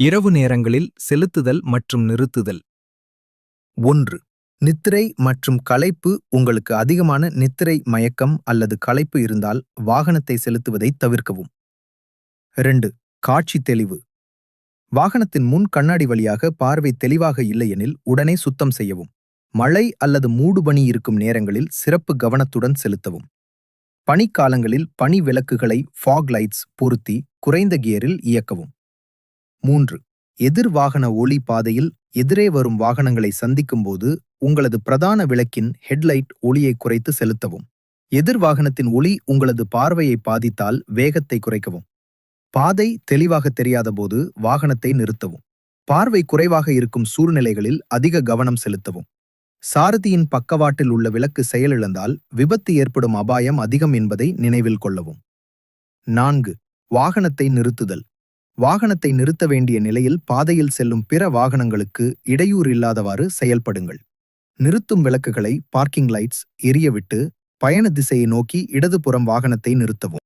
இரவு நேரங்களில் செலுத்துதல் மற்றும் நிறுத்துதல். 1. நித்திரை மற்றும் களைப்பு. உங்களுக்கு அதிகமான நித்திரை, மயக்கம் அல்லது களைப்பு இருந்தால் வாகனத்தை செலுத்துவதை தவிர்க்கவும். 2. காட்சி தெளிவு. வாகனத்தின் முன் கண்ணாடி வழியாக பார்வை தெளிவாக இல்லையெனில் உடனே சுத்தம் செய்யவும். மழை அல்லது மூடுபனி இருக்கும் நேரங்களில் சிறப்பு கவனத்துடன் செலுத்தவும். பனிக்காலங்களில் பனி விளக்குகளை ஃபாக் லைட்ஸ் பொருத்தி குறைந்த கியரில் இயக்கவும். 3. எதிர் வாகன ஒளி பாதையில் எதிரே வரும் வாகனங்களை சந்திக்கும்போது உங்களது பிரதான விளக்கின் ஹெட்லைட் ஒளியை குறைத்து செலுத்தவும். எதிர் வாகனத்தின் ஒளி உங்களது பார்வையை பாதித்தால் வேகத்தை குறைக்கவும். பாதை தெளிவாக தெரியாதபோது வாகனத்தை நிறுத்தவும். பார்வை குறைவாக இருக்கும் சூழ்நிலைகளில் அதிக கவனம் செலுத்தவும். சாரதியின் பக்கவாட்டில் உள்ள விளக்கு செயலிழந்தால் விபத்து ஏற்படும் அபாயம் அதிகம் என்பதை நினைவில் கொள்ளவும். 4. வாகனத்தை நிறுத்துதல். வாகனத்தை நிறுத்த வேண்டிய நிலையில் பாதையில் செல்லும் பிற வாகனங்களுக்கு இடையூறு இல்லாதவாறு செயல்படுங்கள். நிறுத்தும் விளக்குகளை பார்க்கிங் லைட்ஸ் எரியவிட்டு பயண திசையை நோக்கி இடதுபுறம் வாகனத்தை நிறுத்தவும்.